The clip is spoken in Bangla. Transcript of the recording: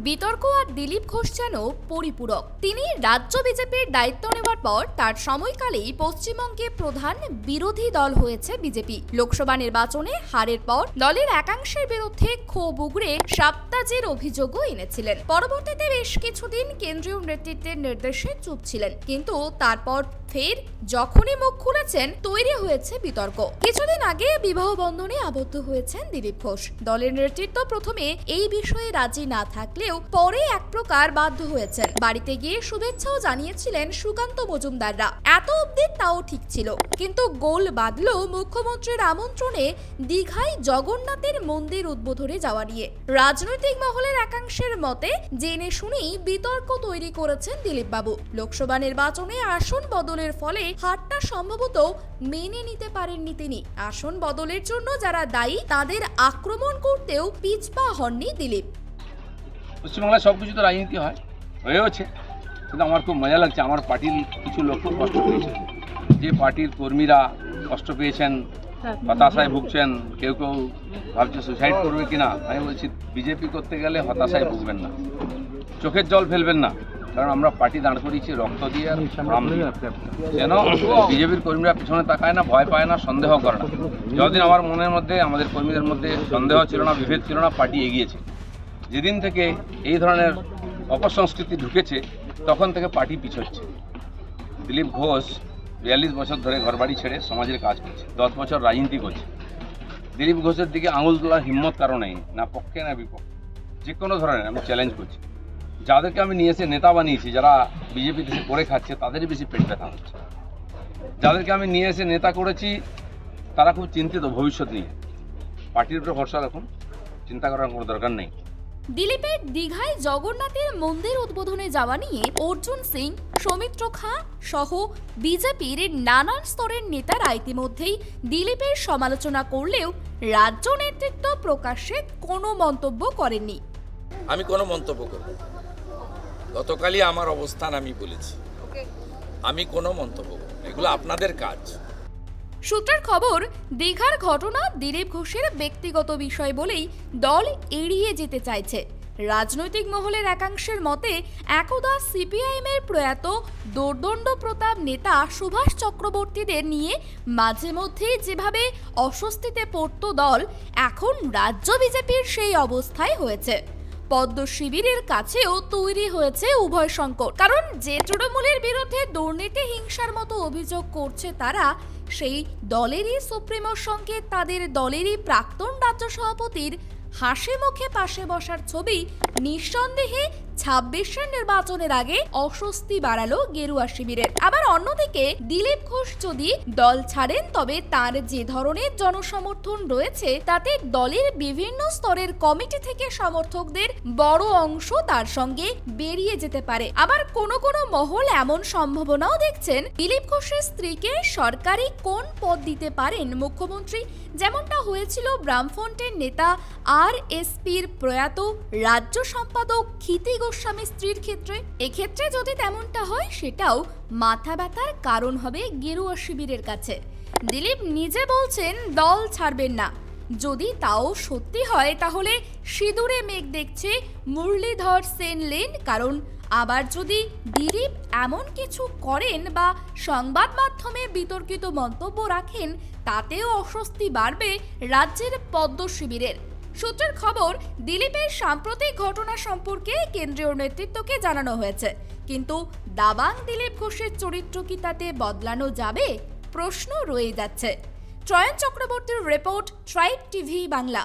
বিতর্ক আর দিলীপ ঘোষ যেন পরিপূরক। তিনি রাজ্য বিজেপির দায়িত্ব নেওয়ার পর তার সময়কালেই পশ্চিমবঙ্গে প্রধান বিরোধী দল হয়েছে বিজেপি। লোকসভা নির্বাচনে হারের পর দলের একাংশের বিরুদ্ধে ক্ষোভ উগরে সাবতাজের অভিযোগও এনেছিলেন। পরবর্তীতে বেশ কিছুদিন কেন্দ্রীয় নেতৃত্বের নির্দেশে চুপ ছিলেন, কিন্তু তারপর ফের যখনই মুখ খুলেছেন তৈরি হয়েছে বিতর্ক। কিছুদিন আগে বিবাহ বন্ধনে আবদ্ধ হয়েছেন দিলীপ ঘোষ। দলের নেতৃত্ব প্রথমে এই বিষয়ে রাজি না থাকলেও পরে এক প্রকার বাধ্য হয়েছেন। বাড়িতে গিয়ে শুভেচ্ছাও জানিয়েছিলেন সুকান্ত মজুমদাররা। এত অবধি তাও ঠিক ছিল, কিন্তু গোল বাঁধল মুখ্যমন্ত্রীর আমন্ত্রণে দীঘায় জগন্নাথের মন্দির উদ্বোধনে যাওয়া নিয়ে। রাজনৈতিক মহলের একাংশের মতে জেনে শুনেই বিতর্ক তৈরি করেছেন দিলীপ বাবু। লোকসভা নির্বাচনে আসন বদলের ফলে হারটা সম্ভবত মেনে নিতে পারেননি তিনি। আসন বদলের জন্য যারা দায়ী তাদের আক্রমণ করতেও পিছপা হননি দিলীপ। পশ্চিমবাংলায় সবকিছু তো রাজনীতি হয়েছে, কিন্তু আমার খুব মজা লাগছে। আমার পার্টির কিছু লোক খুব কষ্ট পেয়েছেন, যে পার্টির কর্মীরা কষ্ট পেয়েছেন, হতাশায় ভুগছেন, কেউ কেউ ভাবছে সুসাইড করবে কিনা। আমি বলছি বিজেপি করতে গেলে হতাশায় ভুগবেন না, চোখের জল ফেলবেন না, কারণ আমরা পার্টি দাঁড় করিয়েছি রক্ত দিয়ে আর ঘাম দিয়ে। যেন বিজেপির কর্মীরা পিছনে তাকায় না, ভয় পায় না, সন্দেহ করে না। যতদিন আমার মনের মধ্যে, আমাদের কর্মীদের মধ্যে সন্দেহ ছিল না, বিভেদ ছিল না, পার্টি এগিয়েছে। যেদিন থেকে এই ধরনের অপসংস্কৃতি ঢুকেছে তখন থেকে পার্টি পিছোচ্ছে। দিলীপ ঘোষ 42 বছর ধরে ঘরবাড়ি ছেড়ে সমাজের কাজ করছে, 10 বছর রাজনীতি করছে। দিলীপ ঘোষের দিকে আঙুল তোলার হিম্মত কারো নেই, না পক্ষে না বিপক্ষে। যে কোনো ধরনের আমি চ্যালেঞ্জ করছি। যাদেরকে আমি নিয়ে এসে নেতা বানিয়েছি, যারা বিজেপি দেশে করে খাচ্ছে, তাদেরই বেশি পেট ব্যথা হচ্ছে। যাদেরকে আমি নিয়ে এসে নেতা করেছি তারা খুব চিন্তিত ভবিষ্যৎ নিয়ে। পার্টির উপরে ভরসা রাখুন, চিন্তা করার কোনো দরকার নেই। দিলীপের দীঘায় জগন্নাথের মন্দির উদ্বোধনে যাওয়া নিয়ে অর্জুন সিং, সৌমিত্র খাঁ সহ বিজেপির নানান স্তরের নেতারা ইতিমধ্যেই দিলীপের সমালোচনা করলেও রাজ্য নেতৃত্ব প্রকাশ্যে কোনো মন্তব্য করেননি। আমি কোনো মন্তব্য করব না। গতকালই আমার অবস্থান আমি বলেছি, আমি কোনো মন্তব্য করব না, এগুলো আপনাদের কাজ। সূত্রের খবর, দীঘার ঘটনা দিলীপ ঘোষের ব্যক্তিগত বিষয় বলেই দল এড়িয়ে যেতে চাইছে। রাজনৈতিক মহলের একাংশের মতে একদা সিপিআইএমের প্রয়াত দোর্দণ্ড প্রতাপ নেতা সুভাষ চক্রবর্তীদের নিয়ে মাঝে মধ্যে যেভাবে অস্বস্তিতে পড়ত দল, এখন রাজ্য বিজেপির সেই অবস্থায় হয়েছে। পদ্ম শিবিরের কাছেও তৈরি হয়েছে উভয় সংকট। কারণ যে তৃণমূলের বিরুদ্ধে দুর্নীতি হিংসার মতো অভিযোগ করছে তারা সেই দলেরই সুপ্রিমোর সঙ্গে তাদের দলেরই প্রাক্তন রাজ্য সভাপতির হাসি মুখে পাশে বসার ছবি নিঃসন্দেহে 26-এর নির্বাচনের আগে অস্বস্তি বাড়ালো গেরুয়া শিবিরের। আবার অন্যদিকে দিলীপ ঘোষ যদি দল ছাড়েন তবে তার যে ধরনের জনসমর্থন রয়েছে তাতে দলের বিভিন্ন স্তরের কমিটি থেকে সমর্থকদের বড় অংশ তার সঙ্গে বেরিয়ে যেতে পারে। আবার কোনো কোনো মহল এমন সম্ভাবনাও দেখছেন দিলীপ ঘোষের স্ত্রীকে সরকারি কোন পদ দিতে পারেন মুখ্যমন্ত্রী, যেমনটা হয়েছিল বামফ্রন্টের নেতা আরএসপির প্রয়াত রাজ্য সম্পাদক ক্ষিতি গোস্বামী স্ত্রীর ক্ষেত্রে। এক্ষেত্রে যদি তেমনটা হয় সেটাও মাথা ব্যথার কারণ হবে গেরুয়া শিবিরের কাছে। দিলীপ নিজে বলছেন দল ছাড়বেন না। যদি তাও সত্যি হয় তাহলে সিঁদুরে মেঘ দেখছে মুরলীধর সেন লেন। কারণ আবার যদি দিলীপ এমন কিছু করেন বা সংবাদ মাধ্যমে বিতর্কিত মন্তব্য রাখেন তাতেও অস্বস্তি বাড়বে রাজ্যের পদ্ম শিবিরের। সূত্রের খবর, দিলীপের সাম্প্রতিক ঘটনা সম্পর্কে কেন্দ্রীয় নেতৃত্বকে জানানো হয়েছে, কিন্তু দাবাং দিলীপ ঘোষের চরিত্র কি তাতে বদলানো যাবে, প্রশ্ন রয়ে যাচ্ছে। ত্রয়ন চক্রবর্তীর রিপোর্ট, ট্রাইব টিভি বাংলা।